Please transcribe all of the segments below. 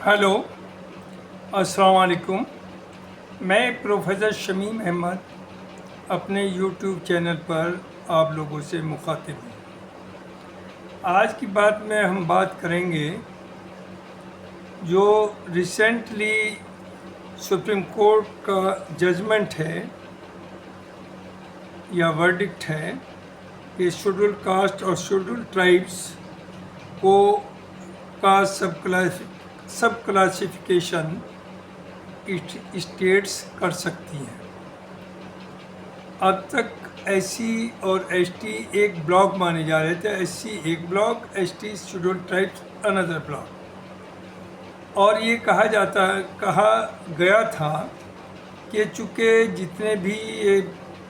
Hello, अस्सलाम वालेकुम। मैं प्रोफेसर शमीम अहमद अपने यूट्यूब चैनल पर आप लोगों से मुखातिब हूँ। आज की बात में हम बात करेंगे जो रिसेंटली सुप्रीम कोर्ट का जजमेंट है या वर्डिक्ट है कि शेड्यूल कास्ट और शेड्यूल ट्राइब्स को का सब क्लासिफिकेशन स्टेट्स कर सकती हैं। अब तक एससी और एसटी एक ब्लॉक माने जा रहे थे, एससी एक block, ST schedule tribes another block. और ये कहा गया था कि चूँकि जितने भी ये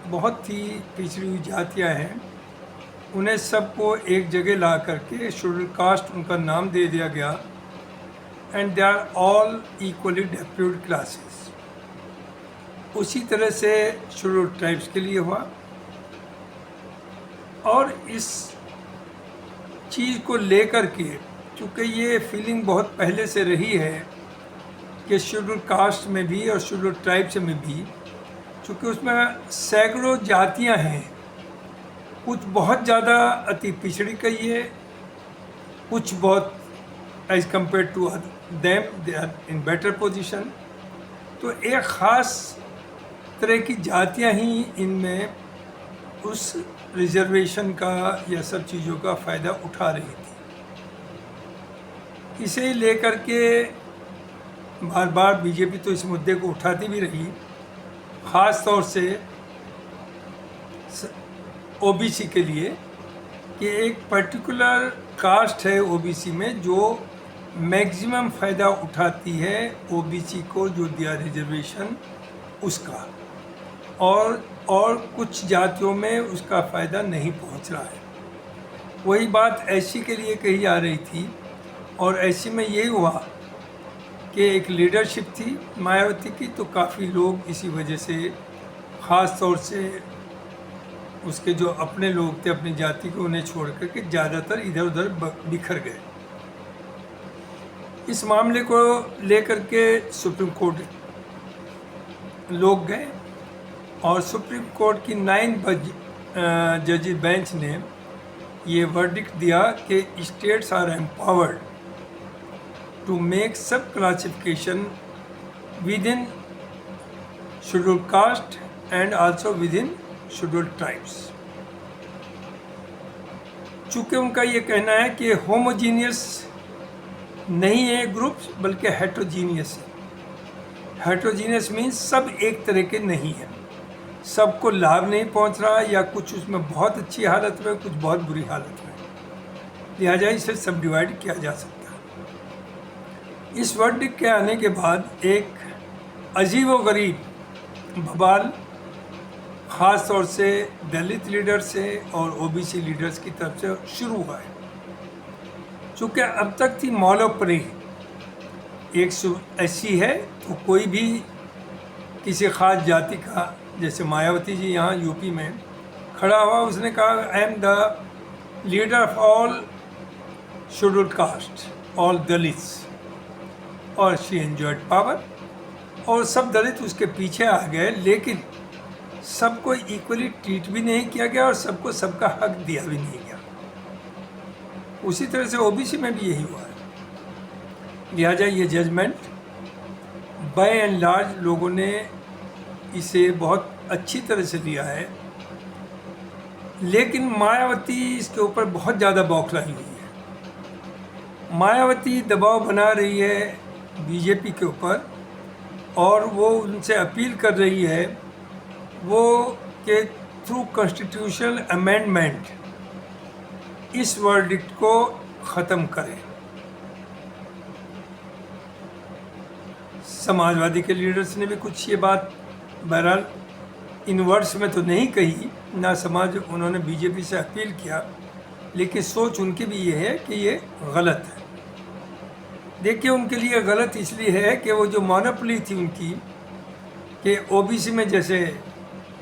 बहुत ही पिछड़ी हुई जातियाँ हैं उन्हें सबको एक जगह ला करके शेड्यूल कास्ट उनका नाम दे दिया गया and they are all equally deputed classes. उसी तरह से शेड्यूल ट्राइब्स के लिए हुआ। और इस चीज़ को लेकर के चूँकि ये फीलिंग बहुत पहले से रही है कि शेड्यूल कास्ट में भी और शेड्यूल ट्राइब्स में भी, चूँकि उसमें सैकड़ों जातियां हैं, कुछ बहुत ज़्यादा अति पिछड़ी गई है, कुछ बहुत as compare to them they are in better position. तो एक ख़ास तरह की जातियां ही इनमें उस रिजर्वेशन का या सब चीज़ों का फ़ायदा उठा रही थी। इसे लेकर के बार बार बीजेपी तो इस मुद्दे को उठाती भी रही, ख़ास तौर से ओबीसी के लिए कि एक पर्टिकुलर कास्ट है ओबीसी में जो मैक्सिमम फ़ायदा उठाती है ओबीसी को जो दिया रिजर्वेशन उसका, और कुछ जातियों में उसका फ़ायदा नहीं पहुंच रहा है। वही बात एससी के लिए कही जा रही थी। और एससी में यही हुआ कि एक लीडरशिप थी मायावती की, तो काफ़ी लोग इसी वजह से ख़ास तौर से उसके जो अपने लोग थे अपनी जाति को उन्हें छोड़ करके ज़्यादातर इधर उधर बिखर गए। इस मामले को लेकर के सुप्रीम कोर्ट लोग गए और सुप्रीम कोर्ट की 9 जजी बेंच ने ये वर्डिक्ट दिया कि states are empowered to make sub classification within schedule caste and also within schedule tribes. चूँकि उनका ये कहना है कि होमोजीनियस नहीं है ग्रुप्स बल्कि हेट्रोजीनियस है। हेट्रोजीनियस मीन्स सब एक तरह के नहीं है, सबको लाभ नहीं पहुंच रहा, या कुछ उसमें बहुत अच्छी हालत में, कुछ बहुत बुरी हालत में, लिहाजा इसे सब डिवाइड किया जा सकता है। इस वर्डिक्ट के आने के बाद एक अजीब व गरीब बवाल ख़ास तौर से दलित लीडर से और ओबीसी लीडर्स की तरफ से शुरू हुआ है। चूँकि अब तक थी मौलोपरी, एक एससी है तो कोई भी किसी ख़ास जाति का, जैसे मायावती जी यहाँ यूपी में खड़ा हुआ, उसने कहा I am the leader of all schedule caste, all Dalits, और शी एंजॉयड पावर, और सब दलित उसके पीछे आ गए, लेकिन सबको इक्वली ट्रीट भी नहीं किया गया और सबको सबका हक दिया भी नहीं गया। उसी तरह से ओबीसी में भी यही हुआ है। लिहाजा ये जजमेंट बाय एंड लार्ज लोगों ने इसे बहुत अच्छी तरह से लिया है, लेकिन मायावती इसके ऊपर बहुत ज़्यादा बौखलाई हुई है। मायावती दबाव बना रही है बीजेपी के ऊपर और वो उनसे अपील कर रही है वो कि थ्रू कॉन्स्टिट्यूशनल अमेंडमेंट इस वर्डिक्ट को ख़त्म करें। समाजवादी के लीडर्स ने भी कुछ ये बात बहरहाल इन वर्ड्स में तो नहीं कही, ना समाज उन्होंने बीजेपी से अपील किया, लेकिन सोच उनकी भी ये है कि ये गलत है। देखिए, उनके लिए गलत इसलिए है कि वो जो मोनोपोली थी उनकी कि ओबीसी में, जैसे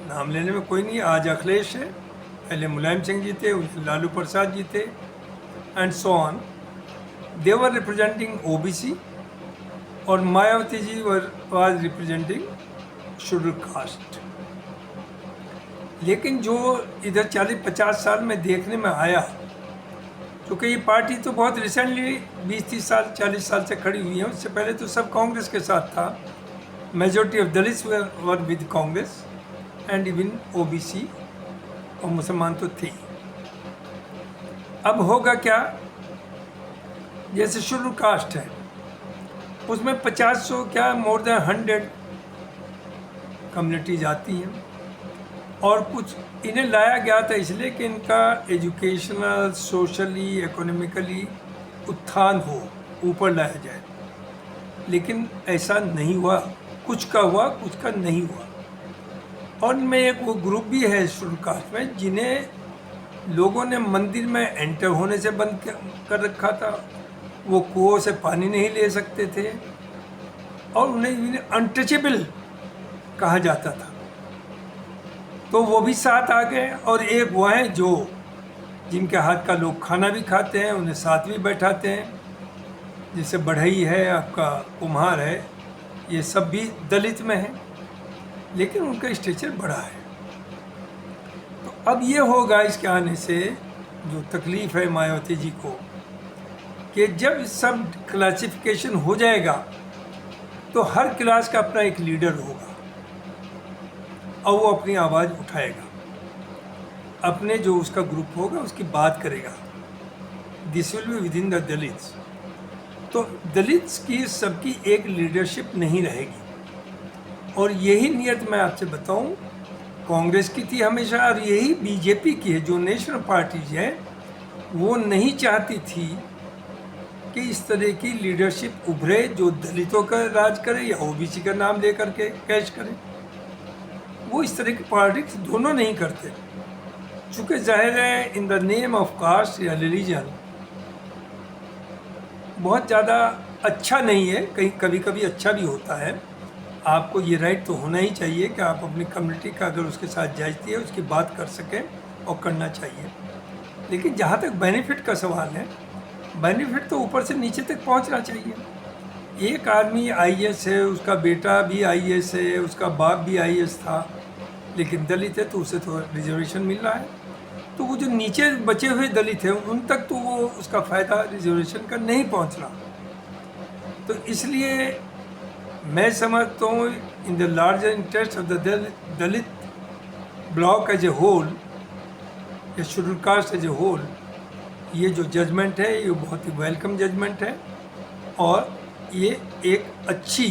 नाम लेने में कोई नहीं, आज अखिलेश है, पहले मुलायम सिंह जी थे, लालू प्रसाद जी थे, and so on, they were representing OBC और Mayawati ji was representing schedule caste. लेकिन जो इधर 40-50 साल में देखने में आया, क्योंकि ये पार्टी तो बहुत रिसेंटली 20-30 साल 40 साल से खड़ी हुई है, उससे पहले तो सब कांग्रेस के साथ था। Majority of Dalits were with Congress and even OBC और मुसलमान तो थे। अब होगा क्या, जैसे शेड्यूल कास्ट है उसमें 50 क्या मोर देन 100 कम्युनिटीज आती हैं, और कुछ इन्हें लाया गया था इसलिए कि इनका एजुकेशनल, सोशली, इकोनॉमिकली उत्थान हो, ऊपर लाया जाए। लेकिन ऐसा नहीं हुआ, कुछ का हुआ कुछ का नहीं हुआ। और इनमें एक वो ग्रुप भी है शेड्यूल कास्ट में जिन्हें लोगों ने मंदिर में एंटर होने से बंद कर रखा था, वो कुओं से पानी नहीं ले सकते थे, और उन्हें अनटचेबल कहा जाता था। तो वो भी साथ आ गए। और एक वो हैं जो जिनके हाथ का लोग खाना भी खाते हैं, उन्हें साथ भी बैठाते हैं, जैसे बढ़ई है, आपका कुम्हार है, ये सब भी दलित में है, लेकिन उनका स्टेचर बड़ा है। तो अब ये होगा इसके आने से जो तकलीफ़ है मायावती जी को, कि जब सब क्लासिफिकेशन हो जाएगा तो हर क्लास का अपना एक लीडर होगा और वो अपनी आवाज़ उठाएगा, अपने जो उसका ग्रुप होगा उसकी बात करेगा। This will be with in the Dalits. तो दलित्स की सबकी एक लीडरशिप नहीं रहेगी, और यही नियत मैं आपसे बताऊं कांग्रेस की थी हमेशा, और यही बीजेपी की है। जो नेशनल पार्टीज है वो नहीं चाहती थी कि इस तरह की लीडरशिप उभरे जो दलितों का राज करे या ओबीसी का नाम लेकर के कैश करे। वो इस तरह की पॉलिटिक्स दोनों नहीं करते, चूँकि जाहिर है in the name of caste या रिलीजन बहुत ज़्यादा अच्छा नहीं है। कहीं कभी कभी अच्छा भी होता है। आपको ये राइट तो होना ही चाहिए कि आप अपनी कम्युनिटी का अगर उसके साथ जायज़ती है उसकी बात कर सकें, और करना चाहिए। लेकिन जहाँ तक बेनिफिट का सवाल है, बेनिफिट तो ऊपर से नीचे तक पहुँचना चाहिए। एक आदमी आईएएस है, उसका बेटा भी आईएएस है, उसका बाप भी आईएएस था, लेकिन दलित है तो उसे तो रिजर्वेशन मिल रहा है। तो वो जो नीचे बचे हुए दलित हैं उन तक तो वो उसका फ़ायदा रिजर्वेशन का नहीं पहुंच रहा। तो इसलिए मैं समझता हूँ in the larger interest of the Dalit block as a whole या schedule caste as a whole, ये जो जजमेंट है ये बहुत ही वेलकम जजमेंट है, और ये एक अच्छी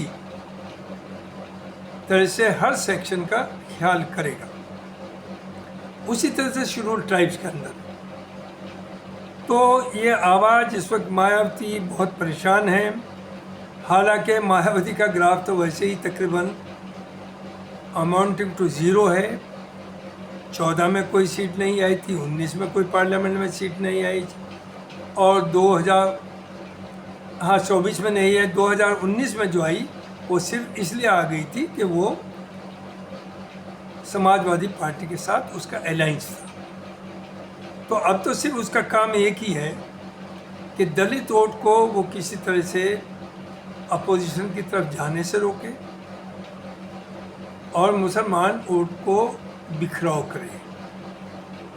तरह से हर सेक्शन का ख्याल करेगा। उसी तरह से शेड्यूल ट्राइब्स के अंदर तो ये आवाज़ इस वक्त मायावती बहुत परेशान है। हालांकि मायावती का ग्राफ तो वैसे ही तकरीबन अमाउंटिंग टू ज़ीरो है। 14 में कोई सीट नहीं आई थी, 19 में कोई पार्लियामेंट में सीट नहीं आई, और 24 में नहीं है, 2019 में जो आई वो सिर्फ इसलिए आ गई थी कि वो समाजवादी पार्टी के साथ उसका अलायंस था। तो अब तो सिर्फ उसका काम एक ही है कि दलित वोट को वो किसी तरह से अपोजिशन की तरफ जाने से रोके और मुसलमान वोट को बिखराव करे,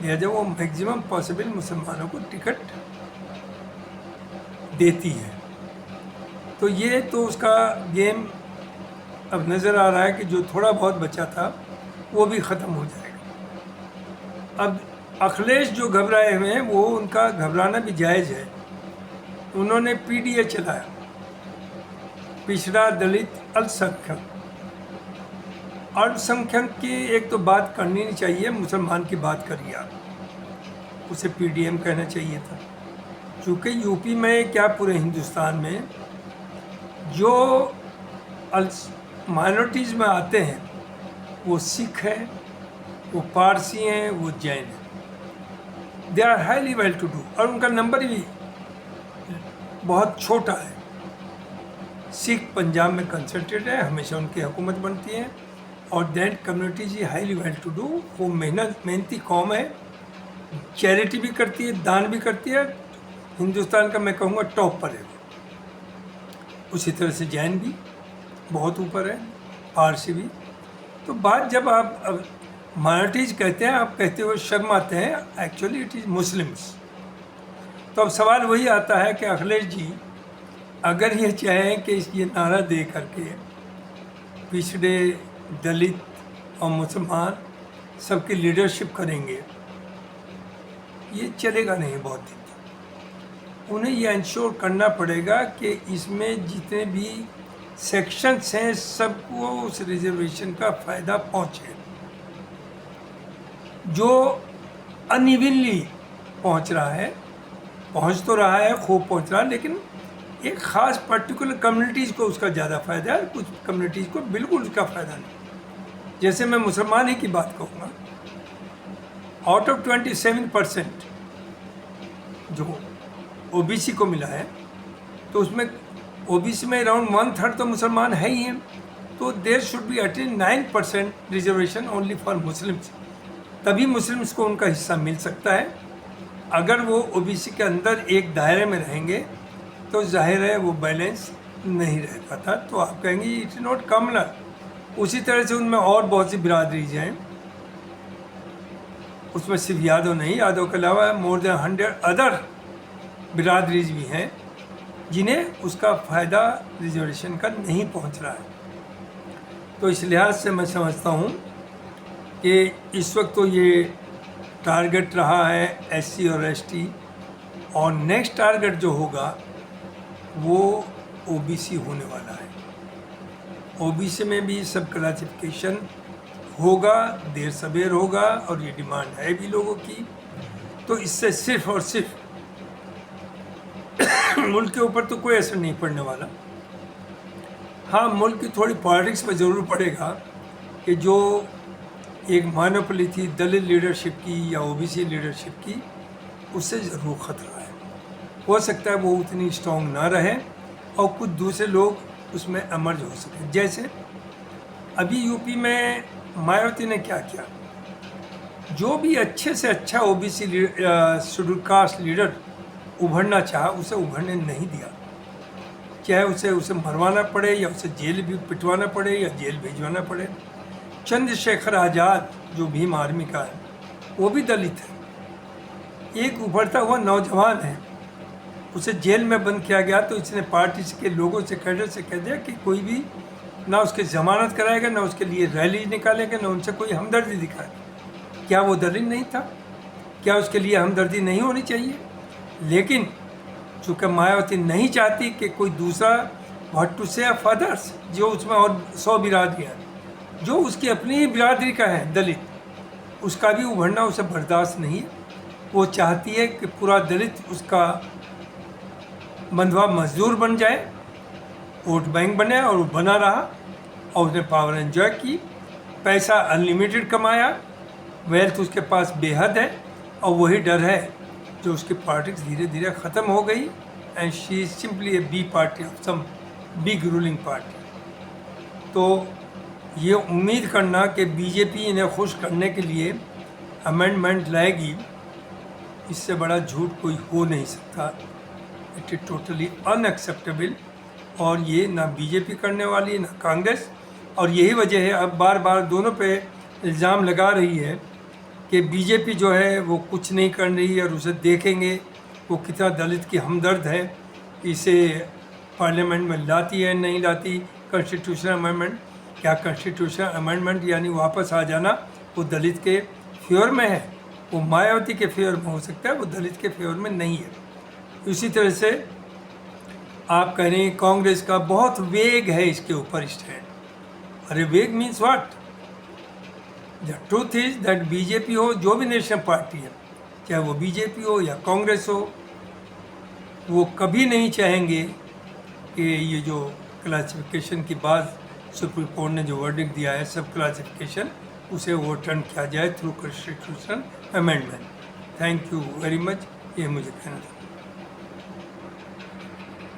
लिहाजा वो मैक्सिमम पॉसिबल मुसलमानों को टिकट देती है। तो ये तो उसका गेम अब नज़र आ रहा है कि जो थोड़ा बहुत बचा था वो भी ख़त्म हो जाएगा। अब अखिलेश जो घबराए हुए हैं वो उनका घबराना भी जायज़ है। उन्होंने पीडीए चलाया, पिछड़ा दलित अल्पसंख्यक। अल्पसंख्यक की एक तो बात करनी नहीं चाहिए, मुसलमान की बात करिए आप, उसे पीडीएम कहना चाहिए था। चूँकि यूपी में क्या पूरे हिंदुस्तान में जो माइनॉरिटीज़ में आते हैं वो सिख हैं, वो पारसी हैं, वो जैन हैं। They are highly well to do, और उनका नंबर भी बहुत छोटा है। सिख पंजाब में कंसंट्रेट है, हमेशा उनकी हुकूमत बनती है, और दैट कम्युनिटी जी हाईली वेल टू डू। वो मेहनती कौम है, चैरिटी भी करती है, दान भी करती है। हिंदुस्तान का मैं कहूँगा टॉप पर है। उसी तरह से जैन भी बहुत ऊपर है, पारसी भी। तो बात जब आप अब माइनॉरिटीज कहते हैं, आप कहते हुए शर्म आते हैं, एक्चुअली इट इज़ मुस्लिम्स। तो अब सवाल वही आता है कि अखिलेश जी अगर ये चाहें कि ये नारा दे करके पिछड़े, दलित और मुसलमान सबकी लीडरशिप करेंगे, ये चलेगा नहीं बहुत दिन तक। उन्हें ये इंश्योर करना पड़ेगा कि इसमें जितने भी सेक्शंस हैं सबको उस रिजर्वेशन का फ़ायदा पहुँचे। जो अनइवनली पहुँच रहा है, पहुँच तो रहा है, खूब पहुँच रहा है, लेकिन एक ख़ास पर्टिकुलर कम्युनिटीज़ को उसका ज़्यादा फ़ायदा है, कुछ कम्युनिटीज़ को बिल्कुल उसका फ़ायदा नहीं। जैसे मैं मुसलमान ही की बात कहूँगा, आउट ऑफ 27% जो ओबीसी को मिला है, तो उसमें ओबीसी में अराउंड 1/3 तो मुसलमान है ही हैं। तो there should be at least 9% reservation only for Muslims, तभी मुस्लिम्स को उनका हिस्सा मिल सकता है। अगर वो ओबीसी के अंदर एक दायरे में रहेंगे तो जाहिर है वो बैलेंस नहीं रह पाता। तो आप कहेंगे इट इज़ नॉट कॉमनर। उसी तरह से उनमें और बहुत सी बिरादरीज हैं, उसमें सिर्फ यादव नहीं, यादव के अलावा मोर देन 100 अदर बिरादरीज भी हैं जिन्हें उसका फ़ायदा रिजर्वेशन का नहीं पहुंच रहा है। तो इस लिहाज से मैं समझता हूं कि इस वक्त तो ये टारगेट रहा है एससी और एसटी, और नेक्स्ट टारगेट जो होगा वो ओबीसी होने वाला है। ओबीसी में भी सब क्लासिफिकेशन होगा, देर सवेर होगा, और ये डिमांड है भी लोगों की। तो इससे सिर्फ और सिर्फ मुल्क के ऊपर तो कोई असर नहीं पड़ने वाला। हाँ, मुल्क की थोड़ी पॉलिटिक्स पर ज़रूर पड़ेगा कि जो एक मोनोपोली थी दलित लीडरशिप की या ओबीसी लीडरशिप की, उससे ज़रूर ख़तरा है। हो सकता है वो उतनी स्ट्रॉन्ग ना रहे और कुछ दूसरे लोग उसमें एमर्ज हो सकें। जैसे अभी यूपी में मायावती ने क्या किया, जो भी अच्छे से अच्छा ओबीसी शेड्यूल कास्ट लीडर उभरना चाहा, उसे उभरने नहीं दिया। चाहे उसे मरवाना पड़े या उसे जेल भी पिटवाना पड़े या जेल भेजवाना पड़े। चंद्रशेखर आज़ाद जो भीम आर्मी का है, वो भी दलित है, एक उभरता हुआ नौजवान है, उसे जेल में बंद किया गया। तो इसने पार्टी के लोगों से, कैडर से कह दिया कि कोई भी ना उसकी ज़मानत कराएगा, ना उसके लिए रैली निकालेगा, ना उनसे कोई हमदर्दी दिखाएगा। क्या वो दलित नहीं था? क्या उसके लिए हमदर्दी नहीं होनी चाहिए? लेकिन चूँकि मायावती नहीं चाहती कि कोई दूसरा व्हाट टू से ऑफ अदर्स, जो उसमें और 100 बिरादरियाँ, जो उसकी अपनी ही बिरादरी का है दलित, उसका भी उभरना उसे बर्दाश्त नहीं है। वो चाहती है कि पूरा दलित उसका बंधुआ मजदूर बन जाए, वोट बैंक बने, और वो बना रहा और उसने पावर एंजॉय की, पैसा अनलिमिटेड कमाया, वेल्थ उसके पास बेहद है, और वही डर है जो उसकी पॉलिटिक्स धीरे धीरे ख़त्म हो गई। And she is simply a B party of some big ruling party. तो ये उम्मीद करना कि बीजेपी इन्हें खुश करने के लिए अमेंडमेंट लाएगी, इससे बड़ा झूठ कोई हो नहीं सकता। इट इज़ टोटली अनएक्सेप्टेबल, और ये ना बीजेपी करने वाली ना कांग्रेस। और यही वजह है अब बार बार दोनों पे इल्ज़ाम लगा रही है कि बीजेपी जो है वो कुछ नहीं कर रही है, और उसे देखेंगे वो कितना दलित की हमदर्द है, इसे पार्लियामेंट में लाती है नहीं लाती। कॉन्स्टिट्यूशनल अमेंडमेंट, क्या कॉन्स्टिट्यूशनल अमेंडमेंट यानी वापस आ जाना वो दलित के फेवर में है? वो मायावती के फेवर में हो सकता है, वो दलित के फेवर में नहीं है। इसी तरह से आप कह रहे हैं कांग्रेस का बहुत वेग है इसके ऊपर स्टैंड। अरे वेग means what? The truth is that BJP हो, जो भी नेशनल पार्टी है, चाहे वो बीजेपी हो या कांग्रेस हो, वो कभी नहीं चाहेंगे कि ये जो क्लासिफिकेशन की बात सुप्रीम कोर्ट ने जो वर्डिक्ट दिया है, सब क्लासिफिकेशन, उसे ओवरटर्न किया जाए through constitution amendment. Thank you very much, ये मुझे कहना था।